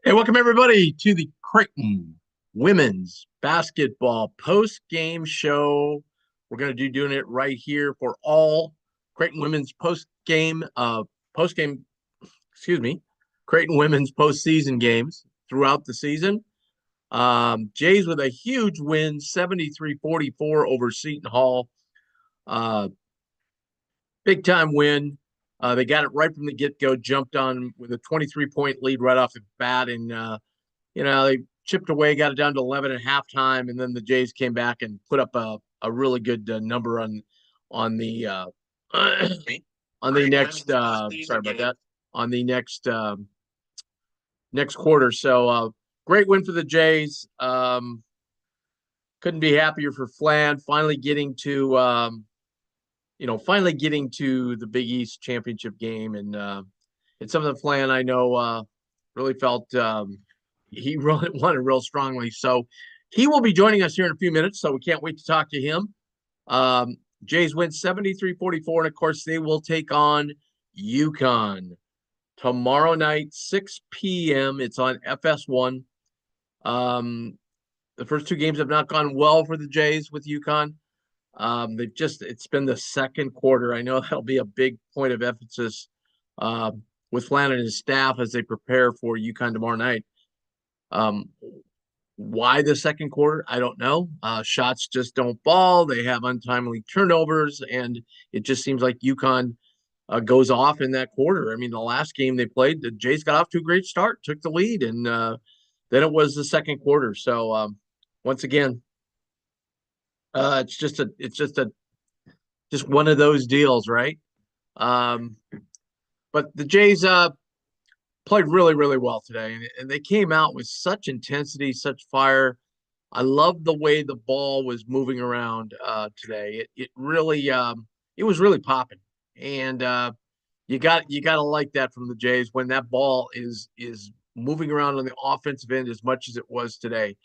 Hey, welcome everybody to the Creighton Women's Basketball post-game show. We're going to be doing it right here for all Creighton Women's post-game, excuse me, Creighton Women's postseason games throughout the season. Jays with a huge win, 73-44 over Seton Hall. Uh, Big time win. They got it right from the get-go, jumped on with a 23-point lead right off the bat, and they chipped away, got it down to 11 at halftime, and then the Jays came back and put up a really good number on the on the next sorry about that on the next quarter. So great win for the Jays. Couldn't be happier for Flan finally getting to the Big East championship game, and it's something that Flan I know really felt he really wanted real strongly. So he will be joining us here in a few minutes, so we can't wait to talk to him. Jays win 73-44, and of course they will take on UConn tomorrow night, 6 p.m. It's on FS1. The first two games have not gone well for the Jays with UConn. It's been the second quarter. I know that'll be a big point of emphasis with Flan and his staff as they prepare for UConn tomorrow night. Why the second quarter? I don't know. Shots just don't fall. They have untimely turnovers, and it just seems like UConn goes off in that quarter. I mean, the last game they played, the Jays got off to a great start, took the lead, and then it was the second quarter. So once again, it's just one of those deals, right? But the Jays played really, really well today, and they came out with such intensity, such fire. I love the way the ball was moving around today. It really it was really popping, and you got to like that from the Jays when that ball is moving around on the offensive end as much as it was today.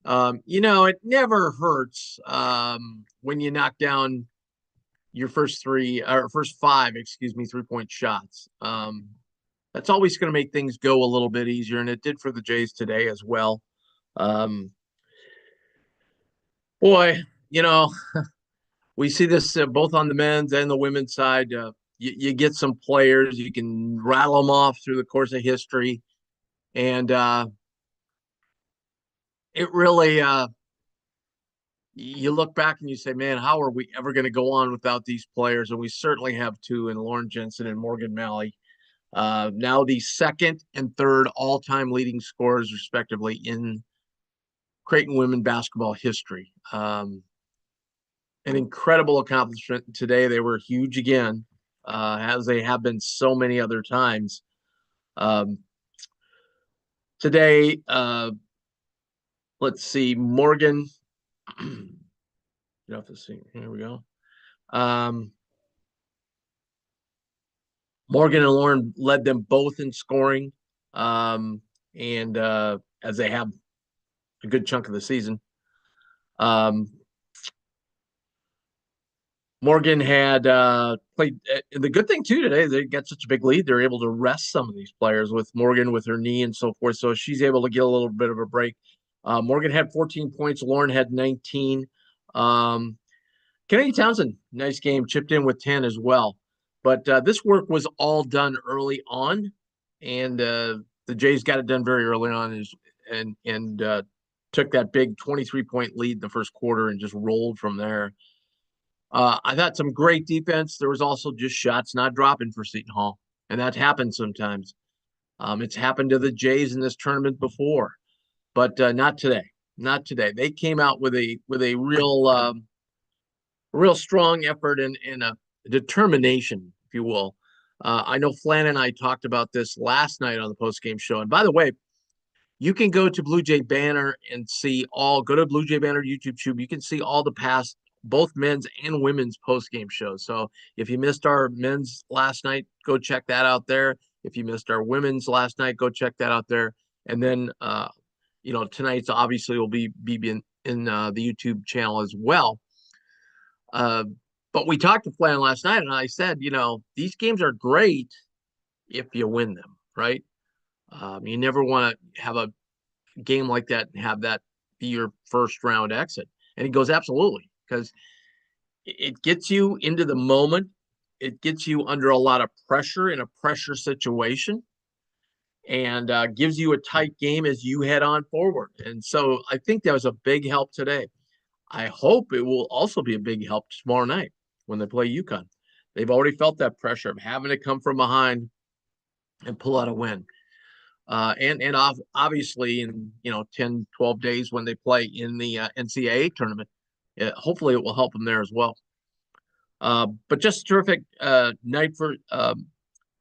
It never hurts when you knock down your first five, excuse me, 3-point shots. That's always going to make things go a little bit easier, and it did for the Jays today as well. Um, boy, you know, we see this both on the men's and the women's side. You get some players, you can rattle them off through the course of history, and it really you look back and you say, man, how are we ever going to go on without these players? And we certainly have two in Lauren Jensen and Morgan Malley. Now the second and third all-time leading scorers, respectively, in Creighton women basketball history. An incredible accomplishment today. They were huge again, as they have been so many other times. Today, let's see, Morgan. You have to see. Here we go. Morgan and Lauren led them both in scoring, and as they have a good chunk of the season. Morgan had played. The good thing too today, they got such a big lead. They're able to rest some of these players with Morgan with her knee and so forth. So she's able to get a little bit of a break. Morgan had 14 points. Lauren had 19. Kennedy Townsend, nice game, chipped in with 10 as well. But this work was all done early on, and the Jays got it done very early on, and took that big 23-point lead in the first quarter and just rolled from there. I thought some great defense. There was also just shots not dropping for Seton Hall, and that happens sometimes. It's happened to the Jays in this tournament before, but not today. Not today. They came out with a real strong effort and a determination, if you will. I know Flan and I talked about this last night on the post-game show. And by the way, you can go to Blue Jay Banner and go to Blue Jay Banner YouTube tube. You can see all the past, both men's and women's post-game shows. So if you missed our men's last night, go check that out there. If you missed our women's last night, go check that out there. And then, tonight's obviously will be in the YouTube channel as well. But we talked to Flan last night, and I said, these games are great if you win them, right? You never want to have a game like that and have that be your first round exit. And he goes, absolutely, because it gets you into the moment. It gets you under a lot of pressure in a pressure situation and gives you a tight game as you head on forward. And so I think that was a big help today. I hope it will also be a big help tomorrow night when they play UConn. They've already felt that pressure of having to come from behind and pull out a win. And obviously in 10, 12 days when they play in the NCAA tournament, hopefully it will help them there as well. But just a terrific night for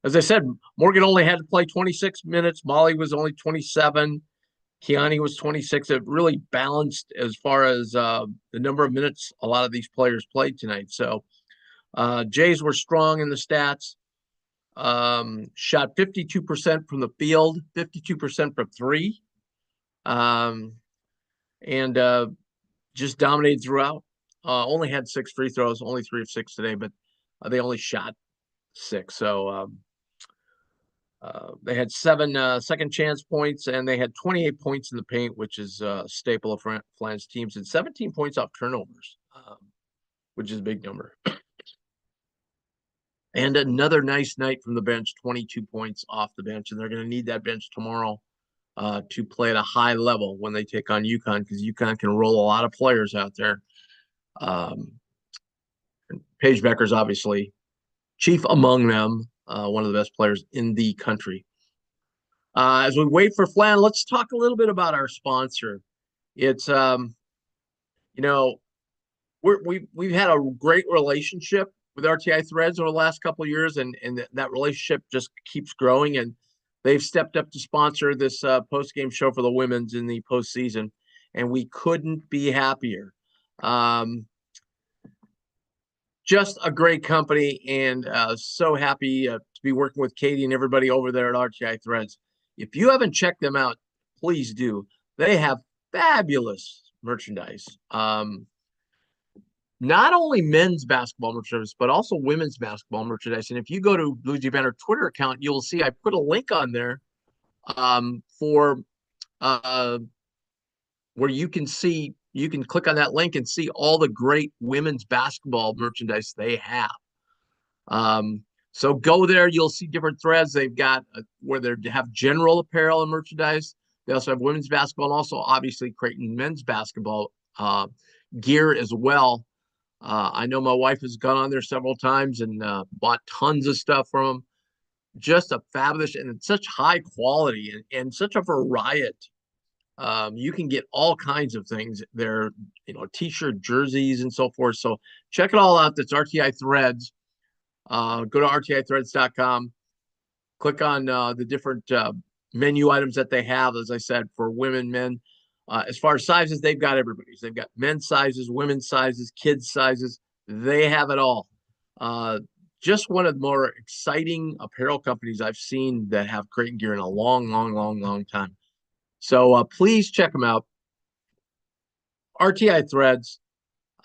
as I said, Morgan only had to play 26 minutes. Molly was only 27. Kiani was 26. It really balanced as far as the number of minutes a lot of these players played tonight. So Jays were strong in the stats. Shot 52% from the field, 52% from three, and just dominated throughout. Only had 6 free throws, only 3 of 6 today, but they only shot 6. So they had 7 second chance points, and they had 28 points in the paint, which is a staple of Flan's teams, and 17 points off turnovers, which is a big number. And another nice night from the bench, 22 points off the bench, and they're going to need that bench tomorrow to play at a high level when they take on UConn, because UConn can roll a lot of players out there. Paige Becker's obviously chief among them, one of the best players in the country. As we wait for Flan, let's talk a little bit about our sponsor. It's we've had a great relationship with RTI Threads over the last couple of years, and that relationship just keeps growing. And they've stepped up to sponsor this post-game show for the women's in the postseason, and we couldn't be happier. Just a great company, and so happy to be working with Katie and everybody over there at RTI Threads. If you haven't checked them out, please do. They have fabulous merchandise. Not only men's basketball merchandise, but also women's basketball merchandise. And if you go to Blue Jay Banner Twitter account, you'll see I put a link on there for where you can click on that link and see all the great women's basketball merchandise they have. So go there, you'll see different threads. They've got where they have general apparel and merchandise. They also have women's basketball and also obviously Creighton men's basketball gear as well. I know my wife has gone on there several times and bought tons of stuff from them. Just a fabulous and such high quality and such a variety. You can get all kinds of things there, t-shirt, jerseys, and so forth. So check it all out. That's RTI Threads. Go to rtithreads.com. Click on the different menu items that they have, as I said, for women, men. As far as sizes, they've got everybody's. They've got men's sizes, women's sizes, kids' sizes. They have it all. Just one of the more exciting apparel companies I've seen that have Creighton gear in a long, long, long, long time. So please check them out. RTI Threads.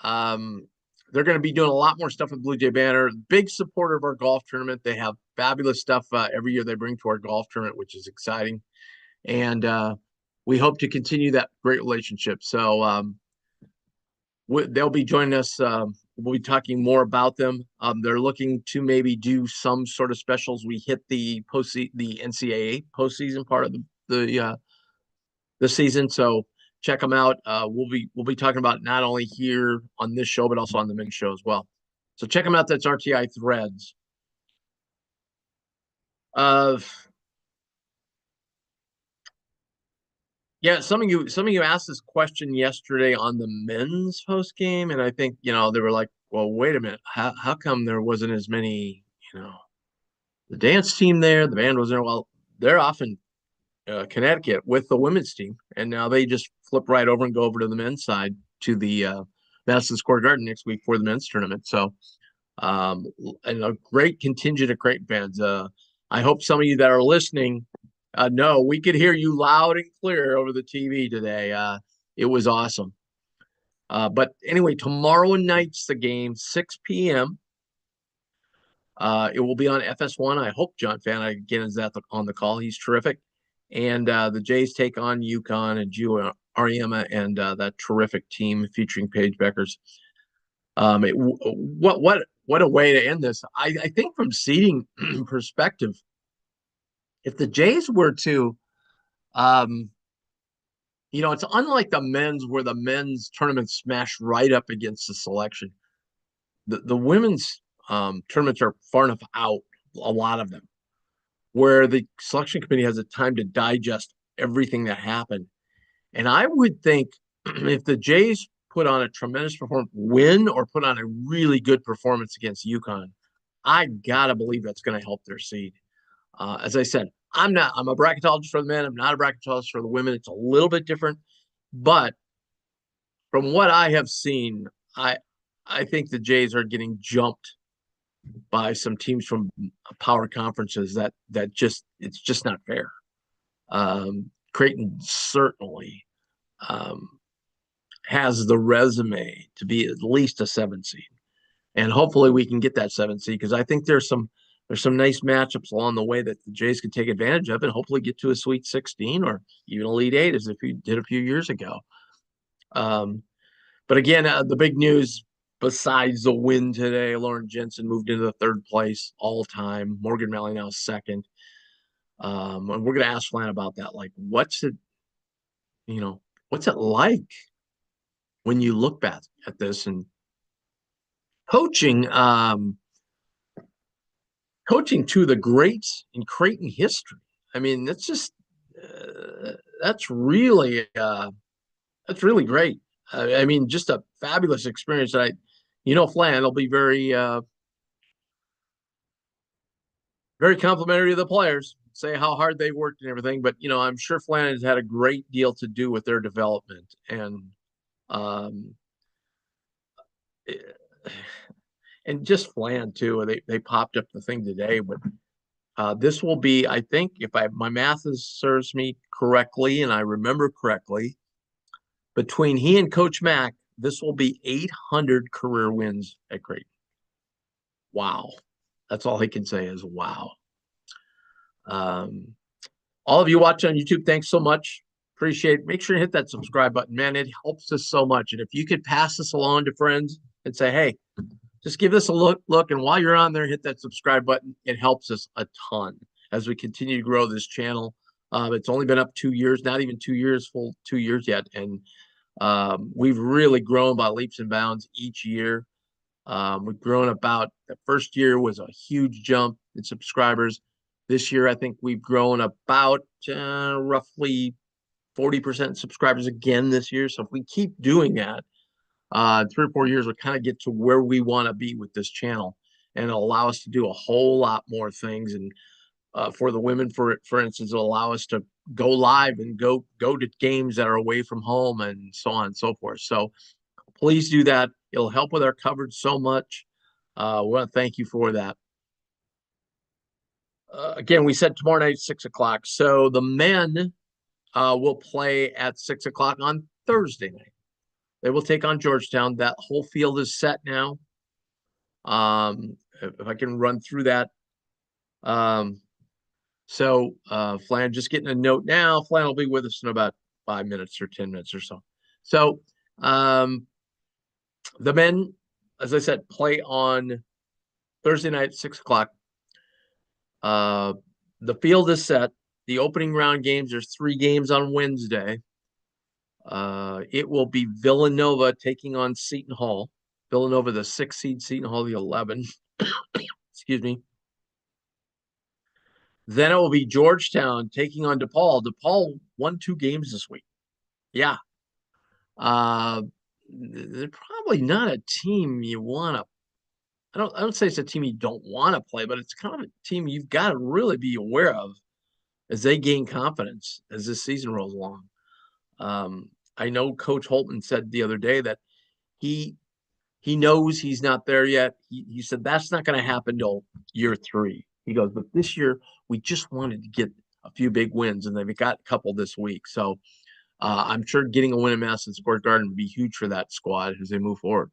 They're going to be doing a lot more stuff with Blue Jay Banner. Big supporter of our golf tournament. They have fabulous stuff every year they bring to our golf tournament, which is exciting. And we hope to continue that great relationship. So they'll be joining us. We'll be talking more about them. They're looking to maybe do some sort of specials. We hit the NCAA postseason part of the season. So check them out. We'll be talking about not only here on this show, but also on the men's show as well. So check them out. That's RTI Threads. Yeah, some of you asked this question yesterday on the men's post game, and I think they were like, "Well, wait a minute, how come there wasn't as many?" The dance team there, the band was there. Well, they're off in Connecticut with the women's team, and now they just flip right over and go over to the men's side to the Madison Square Garden next week for the men's tournament. So, and a great contingent of Creighton fans. I hope some of you that are listening. No, we could hear you loud and clear over the TV today. It was awesome. But anyway, tomorrow night's the game, 6 p.m. It will be on FS1. I hope John Fan again is on the call. He's terrific. And the Jays take on UConn and Gio Ariema and that terrific team featuring Paige Beckers. What a way to end this. I think from seeding perspective, if the Jays were to, um, it's unlike the men's where the men's tournament smashed right up against the selection. The women's tournaments are far enough out, a lot of them, where the selection committee has a time to digest everything that happened. And I would think if the Jays put on a tremendous performance, win or put on a really good performance against UConn, I gotta believe that's going to help their seed. As I said, I'm a bracketologist for the men. I'm not a bracketologist for the women. It's a little bit different, but from what I have seen, I I think the Jays are getting jumped by some teams from power conferences that just it's just not fair. Creighton certainly um, has the resume to be at least a 7 seed, and hopefully we can get that 7 seed because I think there's some nice matchups along the way that the Jays can take advantage of and hopefully get to a Sweet 16 or even Elite Eight as if you did a few years ago. Um, but again, the big news besides the win today, Lauren Jensen moved into the third place all time. Morgan Malley now second. And we're going to ask Flan about that. Like, what's it like when you look back at this and coaching, coaching to the greats in Creighton history? I mean, uh, that's really, uh, that's really great. I mean, just a fabulous experience. Flan will be very complimentary to the players, say how hard they worked and everything. But I'm sure Flan has had a great deal to do with their development, um, and just Flan too. They popped up the thing today, but this will be, I think, if my math serves me correctly and I remember correctly, between he and Coach Mack, this will be 800 career wins at Creighton. Wow, that's all he can say is wow. Um, all of you watching on YouTube, thanks so much. Appreciate it. Make sure to hit that subscribe button, man. It helps us so much. And if you could pass this along to friends and say, hey, just give this a look. And while you're on there, hit that subscribe button. It helps us a ton as we continue to grow this channel. It's only been up 2 years, not even 2 years, full 2 years yet. And we've really grown by leaps and bounds each year. We've grown about the first year was a huge jump in subscribers. This year, I think we've grown about roughly 40% subscribers again this year. So if we keep doing that, 3 or 4 years, we'll kind of get to where we want to be with this channel, and it'll allow us to do a whole lot more things. And for the women, for instance, it'll allow us to go live and go to games that are away from home and so on and so forth. So please do that. It'll help with our coverage so much. We want to thank you for that. Again, we said tomorrow night, 6 o'clock. So the men will play at 6 o'clock on Thursday night. They will take on Georgetown. That whole field is set now. If I can run through that. Flan, just getting a note now. Flan will be with us in about 5 minutes or 10 minutes or so. So the men, as I said, play on Thursday night at 6 o'clock. The field is set. The opening round games, there's 3 games on Wednesday. It will be Villanova taking on Seton Hall. Villanova, the 6 seed, Seton Hall, the 11. Excuse me. Then it will be Georgetown taking on DePaul. DePaul won 2 games this week. Yeah. They're probably not a team you want to. I don't say it's a team you don't want to play, but it's kind of a team you've got to really be aware of as they gain confidence as this season rolls along. I know Coach Holtman said the other day that he knows he's not there yet. He said that's not going to happen till year 3. He goes, but this year we just wanted to get a few big wins, and they've got a couple this week. So I'm sure getting a win in Madison Square Garden would be huge for that squad as they move forward.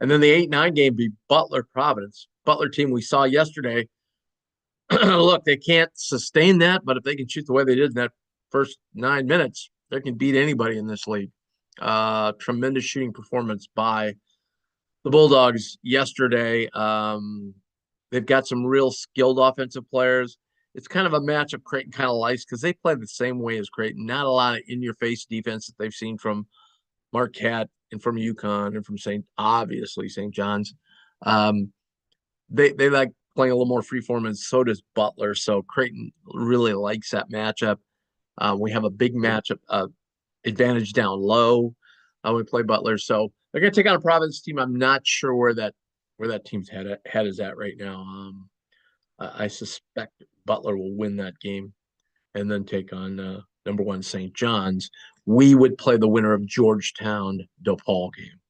And then the 8-9 game be Butler Providence. Butler team we saw yesterday look, they can't sustain that, but if they can shoot the way they did in that first 9 minutes, they can beat anybody in this league. Tremendous shooting performance by the Bulldogs yesterday. They've got some real skilled offensive players. It's kind of a matchup Creighton kind of likes because they play the same way as Creighton. Not a lot of in-your-face defense that they've seen from Marquette and from UConn and from obviously St. John's. Um, they like playing a little more freeform, and so does Butler. So Creighton really likes that matchup. We have a big matchup advantage down low. We play Butler, so they're going to take on a Providence team. I'm not sure where that team's head is at right now. I suspect Butler will win that game and then take on number one St. John's. We would play the winner of Georgetown DePaul game,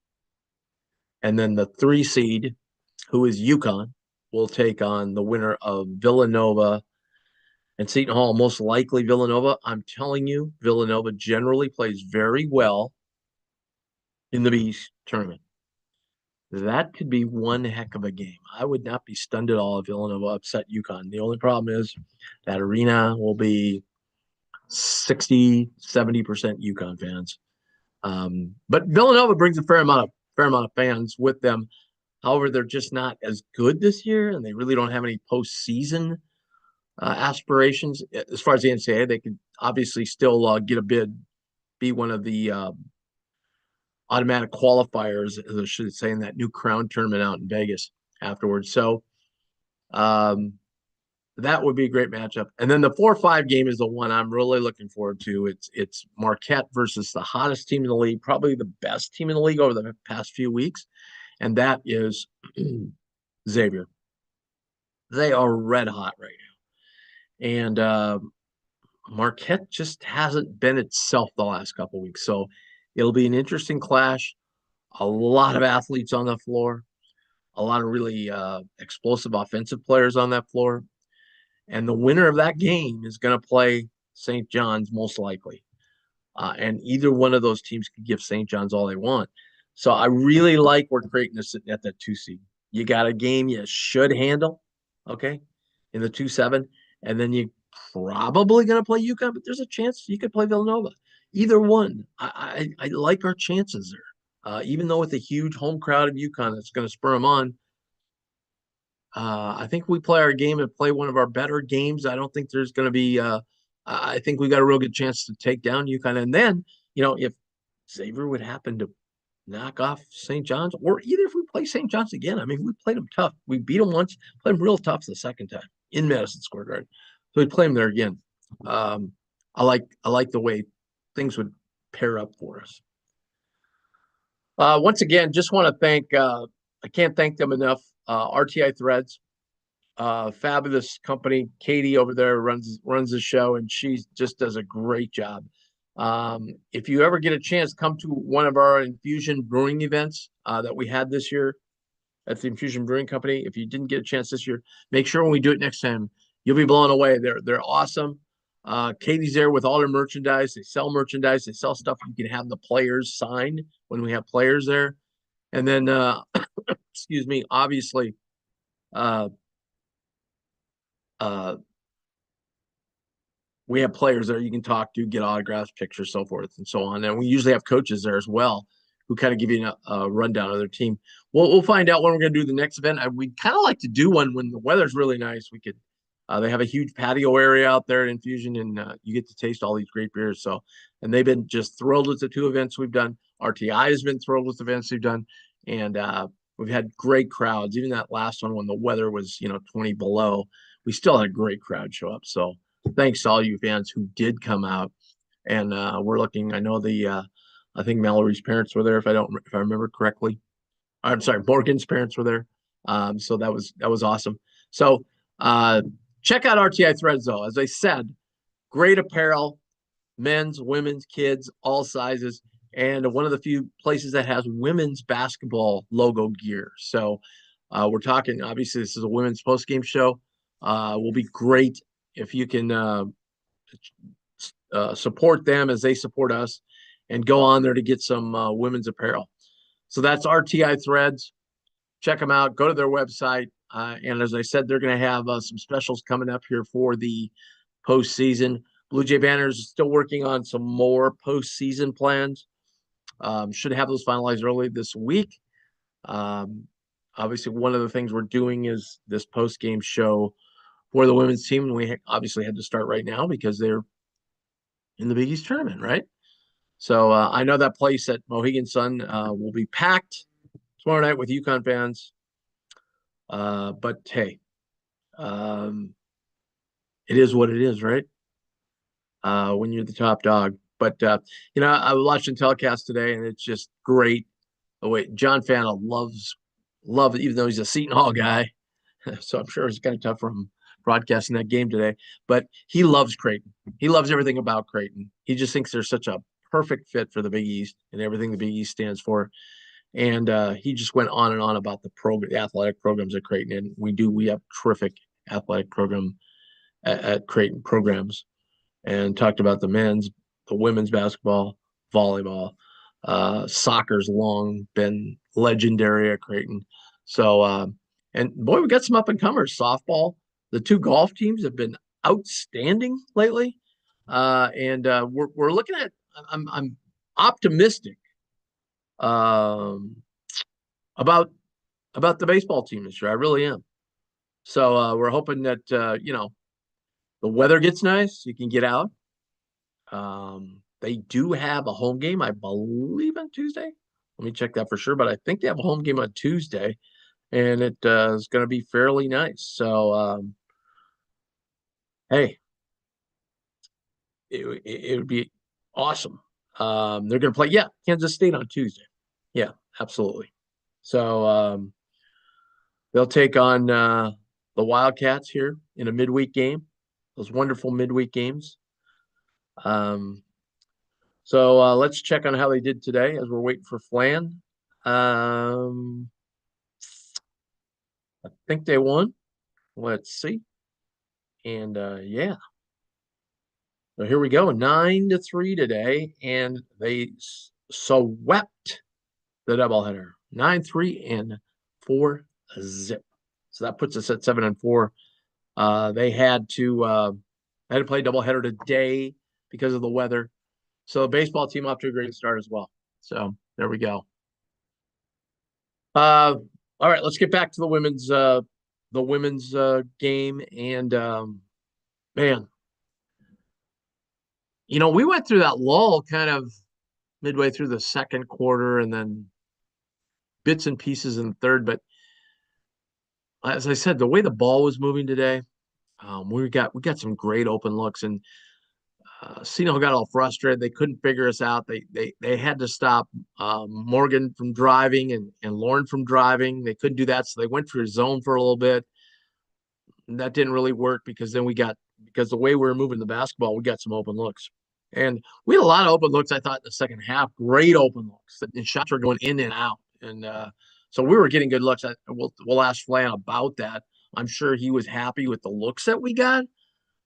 and then the 3 seed, who is UConn, will take on the winner of Villanova and Seton Hall. Most likely Villanova. I'm telling you, Villanova generally plays very well in the Big East tournament. That could be one heck of a game. I would not be stunned at all if Villanova upset UConn. The only problem is that arena will be 60, 70% UConn fans. But Villanova brings a fair amount of fans with them. However, they're just not as good this year, and they really don't have any postseason aspirations. As far as the NCAA, they could obviously still get a bid, be one of the automatic qualifiers, as I should say, in that new Crown tournament out in Vegas afterwards. So that would be a great matchup. And then the 4-5 game is the one I'm really looking forward to. It's Marquette versus the hottest team in the league, probably the best team in the league over the past few weeks, and that is Xavier. They are red hot right now. And Marquette just hasn't been itself the last couple of weeks. So it'll be an interesting clash. A lot of athletes on the floor, a lot of really explosive offensive players on that floor. And the winner of that game is going to play St. John's most likely. And either one of those teams can give St. John's all they want. So I really like where Creighton is sitting at that 2 seed. You got a game you should handle, okay, in the 2-7. And then you probably going to play UConn, but there's a chance you could play Villanova. Either one. I like our chances there. Even though with a huge home crowd of UConn that's going to spur them on, I think we play our game and play one of our better games. I don't think there's going to be I think we got a real good chance to take down UConn. And then, if Xavier would happen to knock off St. John's, or either if we play St. John's again, I mean, we played them tough. We beat them once, played them real tough the second time in Madison Square Garden. So we play them there again. I like the way things would pair up for us. Once again, just want to thank, I can't thank them enough, RTI Threads, fabulous company. Katie over there runs the show, and she just does a great job. If you ever get a chance, come to one of our Infusion Brewing events that we had this year at the Infusion Brewing Company. If you didn't get a chance this year, make sure when we do it next time, you'll be blown away. They're awesome. Katie's there with all their merchandise. They sell merchandise. They sell stuff you can have the players sign when we have players there. And then, excuse me, obviously, we have players there you can talk to, get autographs, pictures, so forth and so on. And we usually have coaches there as well who kind of give you a rundown of their team. We'll find out when we're going to do the next event. We'd kind of like to do one when the weather's really nice. We could. They have a huge patio area out there at Infusion, and you get to taste all these great beers. So, and they've been just thrilled with the 2 events we've done. RTI has been thrilled with the events we've done, and we've had great crowds. Even that last one when the weather was 20 below, we still had a great crowd show up. So, thanks to all you fans who did come out, and we're looking. I know I think Mallory's parents were there, if I remember correctly. I'm sorry, Morgan's parents were there. So that was awesome. So check out RTI Threads though. As I said, great apparel, men's, women's, kids, all sizes, and one of the few places that has women's basketball logo gear. So we're talking. Obviously, this is a women's post-game show. Will be great if you can support them as they support us, and go on there to get some women's apparel. So that's RTI Threads. Check them out. Go to their website. And as I said, they're going to have some specials coming up here for the postseason. Blue Jay Banners is still working on some more postseason plans. Should have those finalized early this week. Um, Obviously, one of the things we're doing is this post game show for the women's team. And we obviously had to start right now because they're in the Big East tournament, right? So I know that place at Mohegan Sun will be packed tomorrow night with UConn fans. But hey, um, it is what it is, right? When you're the top dog. But I was watching telecast today, and it's just great. The way John Fanta loves it, even though he's a Seton Hall guy. So I'm sure it's kind of tough for him broadcasting that game today. But he loves Creighton. He loves everything about Creighton. He just thinks they're such a perfect fit for the Big East and everything the Big East stands for. And he just went on and on about the athletic programs at Creighton. And we have terrific athletic program at Creighton programs, and talked about the women's basketball, volleyball, soccer's long been legendary at Creighton. So, and boy, we got some up and comers. Softball, the two golf teams have been outstanding lately, and we're looking at. I'm optimistic um, about the baseball team this year. I really am. So we're hoping that the weather gets nice. You can get out. They do have a home game, I believe, on Tuesday. Let me check that for sure, but I think they have a home game on Tuesday, and it is going to be fairly nice. So, hey, it would be awesome. They're going to play, yeah, Kansas State on Tuesday. Yeah, absolutely. So they'll take on the Wildcats here in a midweek game. Those wonderful midweek games. Um, So let's check on how they did today as we're waiting for Flan. I think they won. Let's see. And yeah, so here we go. 9-3 today, and they swept the doubleheader. 9-3 and 4-zip. So that puts us at 7-4. They had to play doubleheader today because of the weather. So the baseball team off to a great start as well. So there we go. All right, let's get back to the women's game. And man, we went through that lull kind of midway through the second quarter, and then bits and pieces in the third. But as I said, the way the ball was moving today, we got some great open looks, and Seton got all frustrated. They couldn't figure us out. They had to stop Morgan from driving and Lauren from driving. They couldn't do that, so they went for a zone for a little bit. And that didn't really work because because the way we were moving the basketball, we got some open looks. And we had a lot of open looks, I thought, in the second half. Great open looks. And shots were going in and out. And so we were getting good looks. We'll ask Flan about that. I'm sure he was happy with the looks that we got.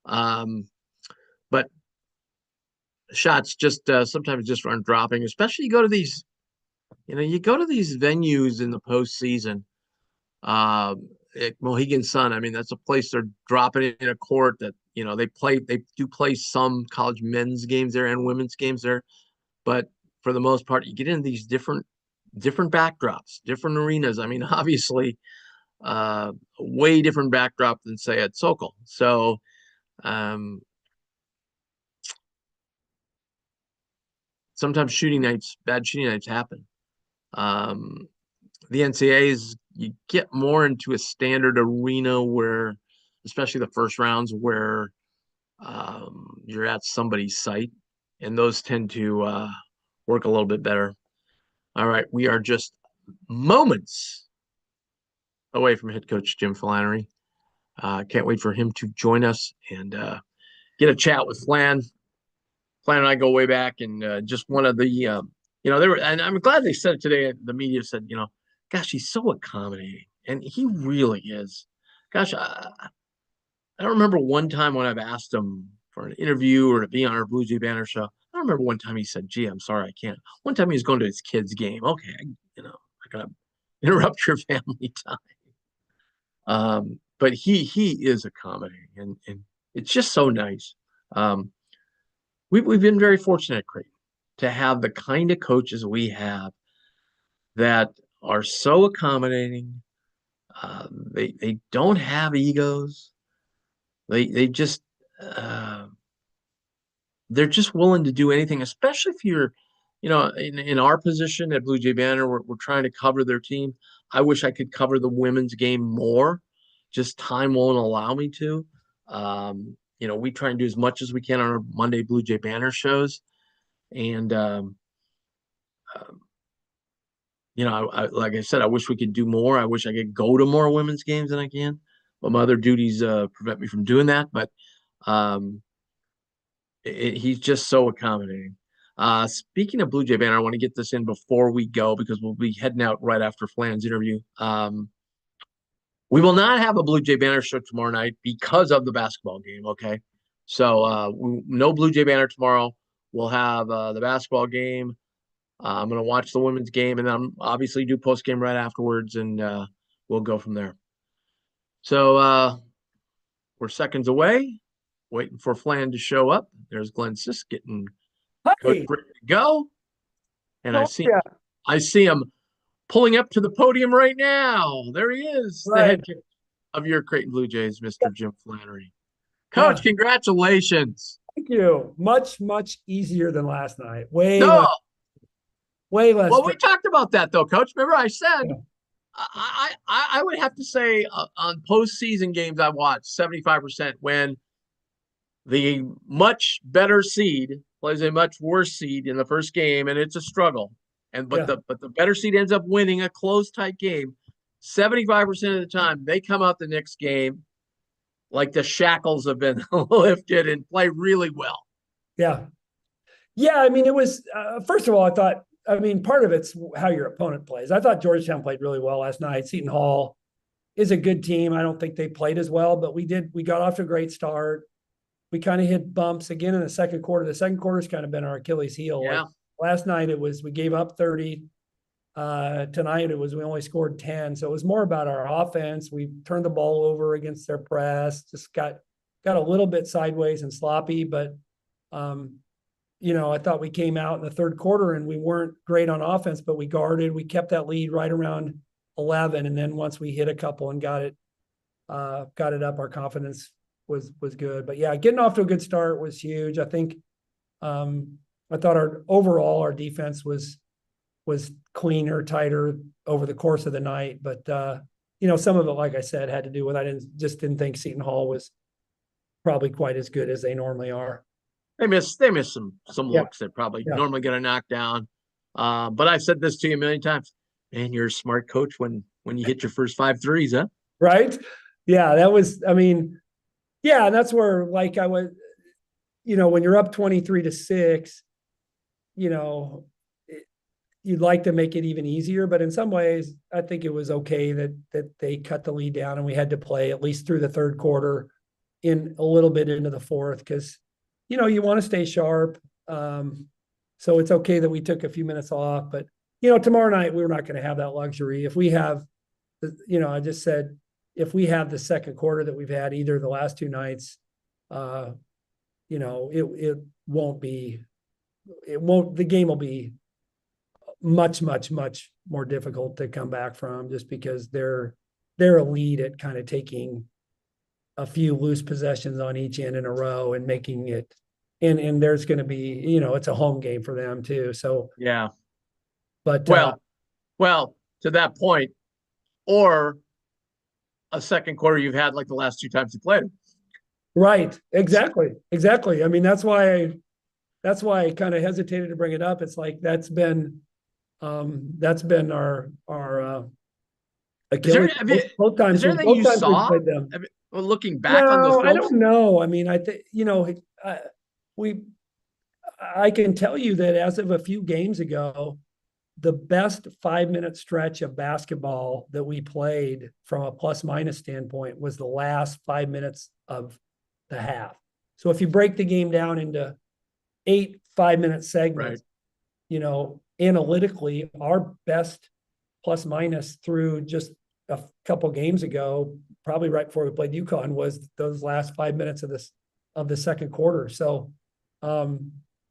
But shots just sometimes just aren't dropping, especially you go to these venues in the postseason. At Mohegan Sun, I mean, that's a place they're dropping it in a court that they do play some college men's games there and women's games there, but for the most part, you get into these different backdrops, different arenas. I mean, obviously, way different backdrop than say at Sokol. So, sometimes bad shooting nights happen. The NCAAs, you get more into a standard arena where, especially the first rounds, where you're at somebody's site, and those tend to work a little bit better. All right, we are just moments away from head coach Jim FLANERY. Can't wait for him to join us and get a chat with Flan. Flan and I go way back, and just one of the, they were, and I'm glad they said it today. The media said, gosh, he's so accommodating, and he really is. Gosh, I don't remember one time when I've asked him for an interview or to be on our Blue Jay Banner show. I don't remember one time he said, "Gee, I'm sorry, I can't." One time he was going to his kid's game. Okay, I gotta interrupt your family time. But he is accommodating, and it's just so nice. Um, we've been very fortunate, Creighton, to have the kind of coaches we have that are so accommodating. They don't have egos. They just uh, they're just willing to do anything, especially if you're, in our position at Blue Jay Banner, we're trying to cover their team. I wish I could cover the women's game more. Just time won't allow me to. We try and do as much as we can on our Monday Blue Jay Banner shows. And, um, like I said, I wish we could do more. I wish I could go to more women's games than I can, but my other duties prevent me from doing that. But um, he's just so accommodating. Speaking of Blue Jay Banner, I want to get this in before we go because we'll be heading out right after Flan's interview. We will not have a Blue Jay Banner show tomorrow night because of the basketball game. Okay, so no Blue Jay Banner tomorrow. We'll have the basketball game. I'm going to watch the women's game, and then obviously do post game right afterwards, and we'll go from there. So we're seconds away, waiting for Flan to show up. There's Glenn Sisk getting Hey, ready to go, and oh yeah, I see him pulling up to the podium right now. There he is, the right. head coach of your Creighton Blue Jays, Mr. Jim Flannery. Coach, Yeah, congratulations. thank you. Much easier than last night. No, Way less well, we stress. talked about that though, Coach. Remember, I said Yeah, I would have to say on postseason games I watched 75% when the much better seed plays a much worse seed in the first game, and it's a struggle. And but yeah, the better seed ends up winning a close tight game. 75% of the time, they come out the next game like the shackles have been lifted and play really well. yeah. Yeah, I mean, it was, first of all, I mean, part of it's how your opponent plays. I thought Georgetown played really well last night. Seton Hall is a good team. I don't think they played as well, but we got off to a great start. We kind of hit bumps again in the second quarter. The second quarter's kind of been our Achilles heel. Like Yeah. last night, we gave up 30. Tonight we only scored 10. So it was more about our offense. We turned the ball over against their press, just got a little bit sideways and sloppy, but um, I thought we came out in the third quarter and we weren't great on offense, but we guarded, we kept that lead right around 11. And then once we hit a couple and got it up, our confidence was good. But yeah, getting off to a good start was huge. I think I thought our defense was cleaner, tighter over the course of the night. But some of it, like I said, had to do with I didn't think Seton Hall was probably quite as good as they normally are. They miss some Yeah, looks that probably yeah, normally get a knockdown. But I've said this to you a million times. Man, you're a smart coach when you hit your first 5 threes, huh? right. Yeah, that was. I mean, yeah, and that's where like I was. When you're up 23-6, you know, you'd like to make it even easier, but in some ways, I think it was okay that they cut the lead down and we had to play at least through the third quarter, in a little bit into the fourth, because you want to stay sharp. So it's okay that we took a few minutes off, but tomorrow night we're not going to have that luxury. If we have, I just said if we have the second quarter that we've had either the last two nights, it won't be. The game will be much more difficult to come back from, just because they're elite at kind of taking a few loose possessions on each end in a row and making it, and there's going to be, it's a home game for them too. So Yeah. but Well, to that point, or a second quarter you've had like the last two times you played. right, exactly. I mean, that's why I kind of hesitated to bring it up. It's like that's been our Is there Achilles. I mean, Both is times there we anything you saw? played them. I mean, well, looking back on those No, I films, don't know. I mean, I think we. I can tell you that as of a few games ago, the best 5 minute stretch of basketball that we played from a plus minus standpoint was the last 5 minutes of the half. So if you break the game down into 8 5 minute right? segments, analytically, our best plus minus through just a couple games ago probably right before we played UConn, was those last 5 minutes of the second quarter. So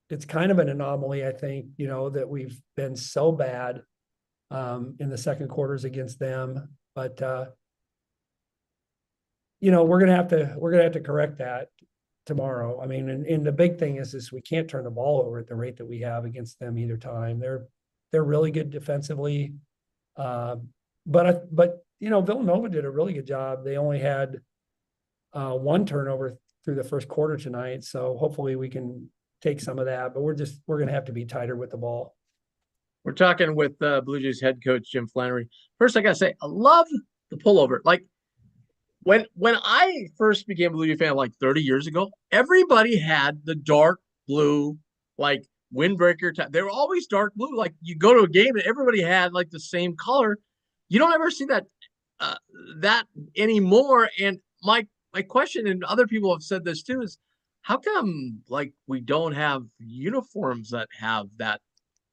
it's kind of an anomaly, I think, that we've been so bad in the second quarters against them. But we're gonna have to correct that tomorrow. I mean, and the big thing is we can't turn the ball over at the rate that we have against them either time. They're really good defensively. But Villanova did a really good job. They only had one turnover through the first quarter tonight. So hopefully we can take some of that, but we're going to have to be tighter with the ball. We're talking with Blue Jays head coach Jim Flannery. First, I gotta say, I love the pullover. Like when I first became a Blue Jays fan, like 30 years ago, everybody had the dark blue, like windbreaker. They were always dark blue. Like you go to a game and everybody had like the same color. You don't ever see that anymore. And my question, and other people have said this too, is how come like we don't have uniforms that have that?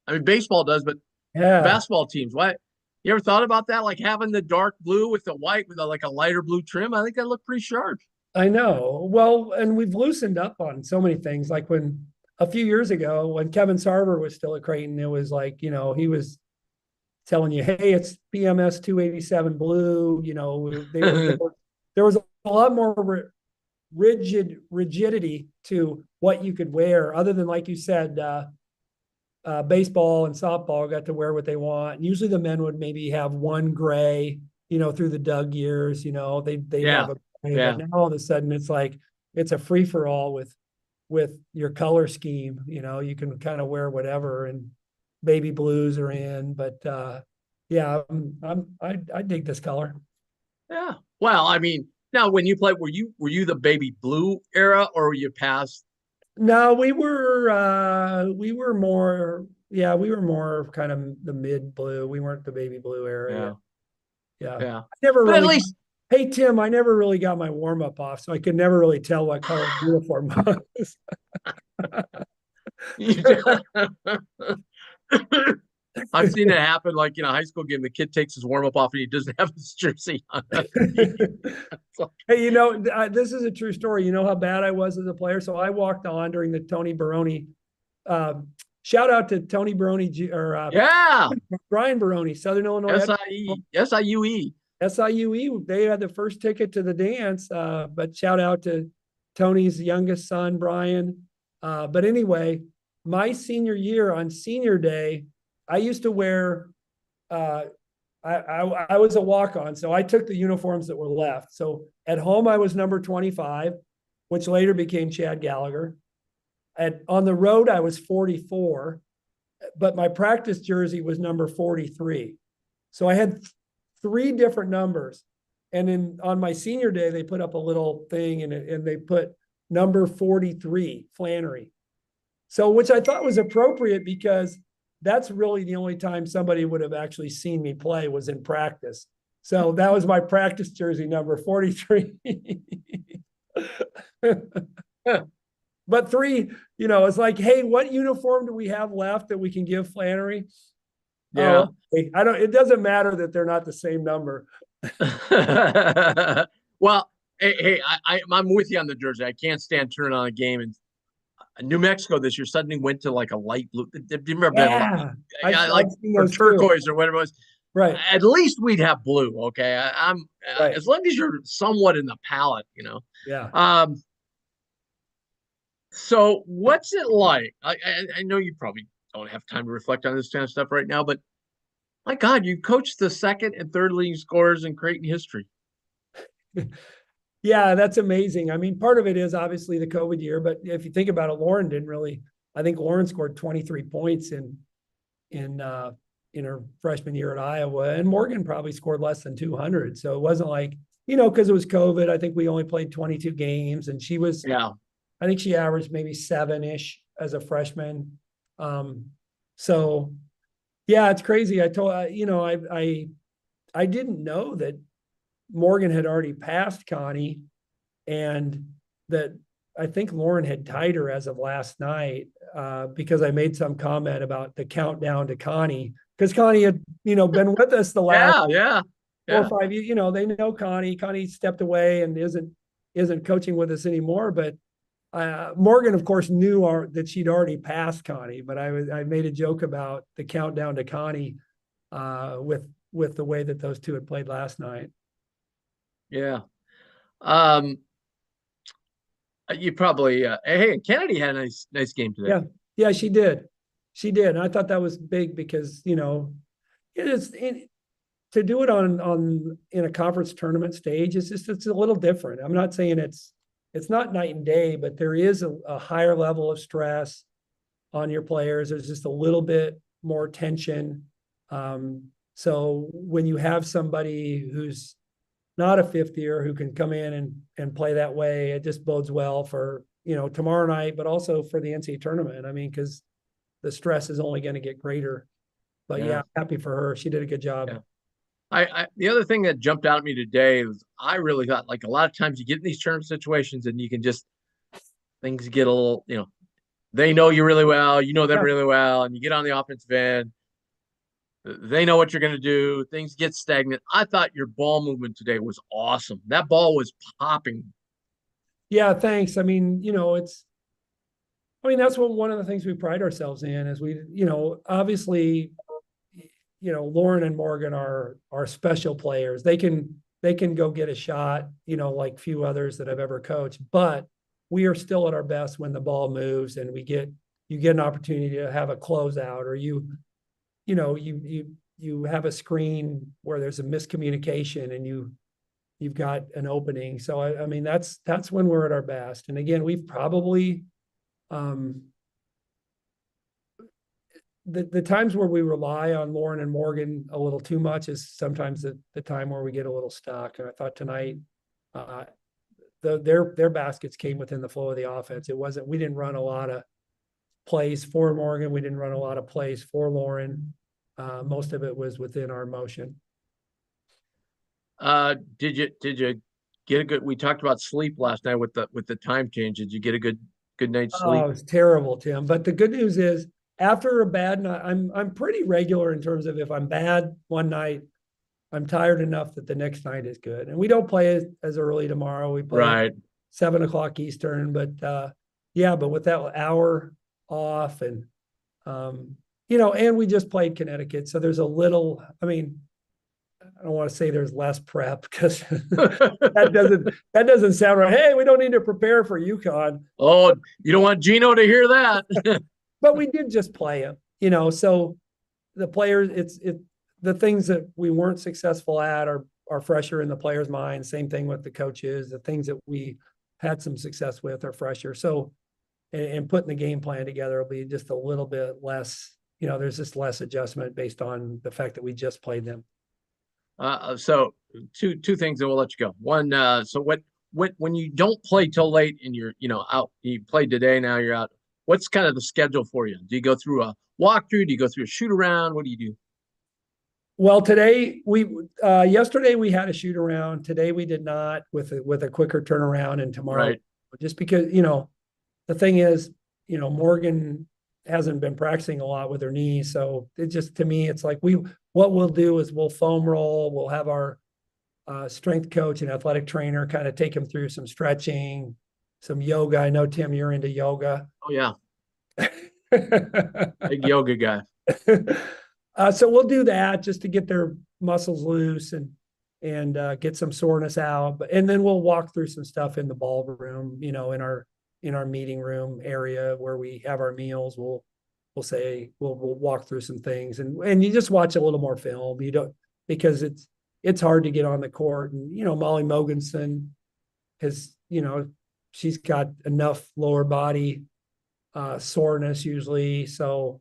I mean, baseball does, but Yeah, basketball teams, what? You ever thought about that? Like having the dark blue with the white with like a lighter blue trim? I think that looked pretty sharp. I know. Well, and we've loosened up on so many things. Like when a few years ago, when Kevin Sarver was still at Creighton, it was like, he was telling you, hey, it's PMS 287 blue. There was a lot more rigidity to what you could wear, other than, like you said, baseball and softball got to wear what they want. And usually the men would maybe have one gray, through the Doug years, they Yeah. have a gray, Yeah. but now all of a sudden it's like, it's a free for all with your color scheme. You can kind of wear whatever, and baby blues are in, but yeah, I dig this color. Yeah. Well, I mean, now when you played, were you the baby blue era or were you past? No, we were more kind of the mid blue. We weren't the baby blue era Yeah. yet. Yeah. Yeah. I never But at really least Hey Tim, I never really got my warm up off, so I could never really tell what color uniform was. you I've seen it happen like in a high school game. The kid takes his warm up off and he doesn't have his jersey on. Hey, this is a true story. You know how bad I was as a player? So I walked on during the Tony Baroni. Shout out to Tony Baroni or Yeah. Brian Baroni, Southern Illinois. SIUE. SIUE. They had the first ticket to the dance, but shout out to Tony's youngest son, Brian. But anyway, my senior year on senior day, I used to wear, I was a walk-on, so I took the uniforms that were left. So at home, I was number 25, which later became Chad Gallagher. On the road, I was 44, but my practice jersey was number 43. So I had three different numbers. And on my senior day, they put up a little thing and they put number 43, Flannery. So, which I thought was appropriate because that's really the only time somebody would have actually seen me play was in practice. So that was my practice jersey, number 43. But three, it's like, hey, what uniform do we have left that we can give Flannery? Yeah. It doesn't matter that they're not the same number. Well, hey, I'm with you on the jersey. I can't stand turning on a game, and New Mexico this year suddenly went to like a light blue. They've never been like or turquoise or whatever it was. Right. At least we'd have blue. Okay, I'm right. As long as you're somewhat in the palette, Yeah. So what's it like? I know you probably don't have time to reflect on this kind of stuff right now, but my God, you coached the second and third leading scorers in Creighton history. Yeah, that's amazing. I mean, part of it is obviously the COVID year, but if you think about it, Lauren didn't really. I think Lauren scored 23 points in her freshman year at Iowa, and Morgan probably scored less than 200. So it wasn't like, because it was COVID. I think we only played 22 games, and she was. Yeah. I think she averaged maybe 7-ish as a freshman. So yeah, it's crazy. I didn't know that Morgan had already passed Connie, and that I think Lauren had tied her as of last night, because I made some comment about the countdown to Connie, because Connie had, been with us the last 4 or Yeah. 5, they know Connie. Connie stepped away and isn't coaching with us anymore. But Morgan, of course, knew that she'd already passed Connie. But I made a joke about the countdown to Connie with the way that those two had played last night. Yeah. Um, you probably hey, Kennedy had a nice game today. Yeah, yeah, she did. She did. And I thought that was big because, it is to do it on in a conference tournament stage. It's a little different. I'm not saying it's not night and day, but there is a higher level of stress on your players. There's just a little bit more tension. So when you have somebody who's not a fifth year who can come in and play that way, it just bodes well for, tomorrow night, but also for the NCAA tournament. I mean, because the stress is only going to get greater. But yeah, Yeah. I'm happy for her. She did a good job. Yeah. The other thing that jumped out at me today was I really thought, like, a lot of times you get in these tournament situations and you can just things get a little, they know you really well, you know them Yeah. really well, and you get on the offensive end. They know what you're going to do. Things get stagnant. I thought your ball movement today was awesome. That ball was popping. Yeah, thanks. I mean, that's one of the things we pride ourselves in is we, obviously, Lauren and Morgan are special players. They can go get a shot, like few others that I've ever coached, but we are still at our best when the ball moves and you get an opportunity to have a closeout, or you have a screen where there's a miscommunication and you've got an opening. So I mean, that's when we're at our best. And again, we've probably the times where we rely on Lauren and Morgan a little too much is sometimes the time where we get a little stuck. And I thought tonight, their baskets came within the flow of the offense. We didn't run a lot of plays for Morgan. We didn't run a lot of plays for Lauren. Most of it was within our motion. Did you get a good? We talked about sleep last night with the time change. Did you get a good night's Oh, sleep? it was terrible, Tim. But the good news is, after a bad night, I'm pretty regular in terms of if I'm bad one night, I'm tired enough that the next night is good. And we don't play as early tomorrow. We play at Right. 7 o'clock Eastern. But yeah, but with that hour off and and we just played Connecticut, so there's a little. I mean, I don't want to say there's less prep because that doesn't sound right. Hey, we don't need to prepare for UConn. Oh, you don't want Gino to hear that. But we did just play him, so the players, the things that we weren't successful at are fresher in the players' minds. Same thing with the coaches. The things that we had some success with are fresher. So, and putting the game plan together will be just a little bit less. There's just less adjustment based on the fact that we just played them. So two things, and we'll let you go. One, so when you don't play till late and you're out, you played today, now you're out. What's kind of the schedule for you? Do you go through a walkthrough? Do you go through a shoot around? What do you do? Well, yesterday we had a shoot around. Today we did not, with a quicker turnaround, and tomorrow, Right. just because the thing is, Morgan hasn't been practicing a lot with her knee, so it just, to me, it's like what we'll do is we'll foam roll. We'll have our strength coach and athletic trainer kind of take him through some stretching, some yoga. I know, Tim, you're into yoga. Oh yeah, big yoga guy. So we'll do that just to get their muscles loose and get some soreness out. And then we'll walk through some stuff in the ballroom, in our meeting room area where we have our meals. We'll walk through some things, and you just watch a little more film. You don't, because it's hard to get on the court. And Molly Mogensen has, she's got enough lower body soreness usually. So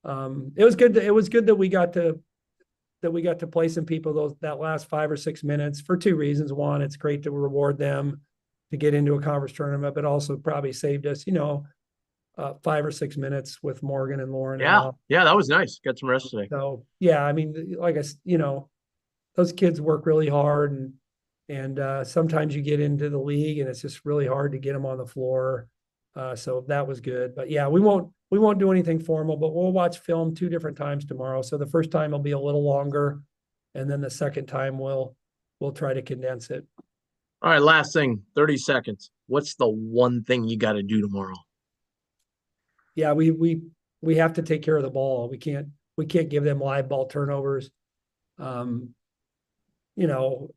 it was good. It was good that we got to play some people that last 5 or 6 minutes for two reasons. One, it's great to reward them to get into a conference tournament, but also probably saved us, 5 or 6 minutes with Morgan and Lauren. Yeah, yeah, that was nice. Got some rest today. So yeah, I mean, like those kids work really hard, and sometimes you get into the league and it's just really hard to get them on the floor. So that was good. But yeah, we won't do anything formal, but we'll watch film 2 different times tomorrow. So the first time will be a little longer, and then the second time we'll try to condense it. All right, last thing, 30 seconds. What's the one thing you got to do tomorrow? Yeah, we have to take care of the ball. We can't give them live ball turnovers. Um, you know,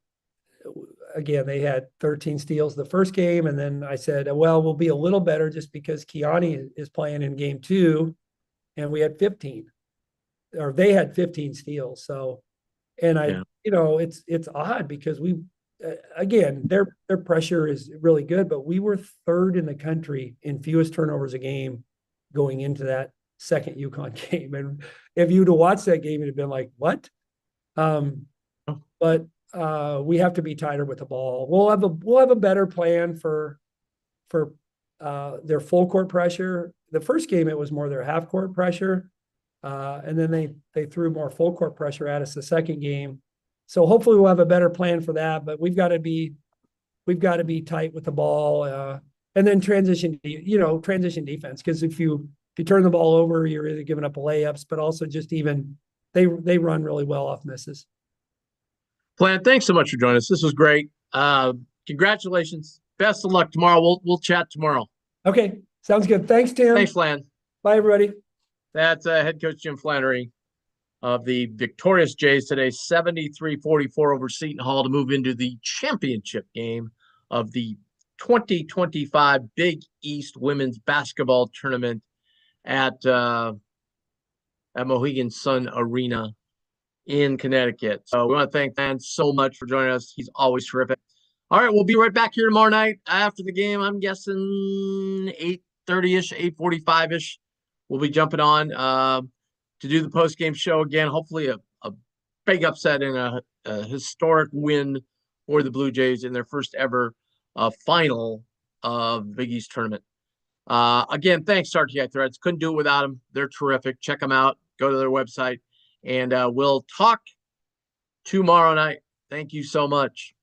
again, they had 13 steals the first game, and then I said, well, we'll be a little better just because Kiani is playing in game 2, and we had 15, or they had 15 steals. So, and Yeah. it's odd because again, their pressure is really good, but we were third in the country in fewest turnovers a game going into that second UConn game. And if you'd have watched that game, it'd have been like, what? But we have to be tighter with the ball. We'll have a better plan for their full court pressure. The first game, it was more their half court pressure. And then they threw more full court pressure at us the second game. So hopefully we'll have a better plan for that, but we've got to be tight with the ball, and then transition defense. Because if you turn the ball over, you're either giving up layups, but also just even they run really well off misses. Flan, thanks so much for joining us. This was great. Congratulations. Best of luck tomorrow. We'll chat tomorrow. Okay, sounds good. Thanks, Tim. Thanks, Flan. Bye, everybody. That's head coach Jim Flannery of the victorious Jays today, 73-44 over Seton Hall to move into the championship game of the 2025 Big East Women's Basketball Tournament at Mohegan Sun Arena in Connecticut. So we want to thank Dan so much for joining us. He's always terrific. All right, we'll be right back here tomorrow night after the game. I'm guessing 8:30-ish, 8:45-ish. We'll be jumping on to do the post-game show again. Hopefully a big upset and a historic win for the Blue Jays in their first ever final of Big East tournament. Again, thanks, RTI Threads. Couldn't do it without them. They're terrific. Check them out. Go to their website. And we'll talk tomorrow night. Thank you so much.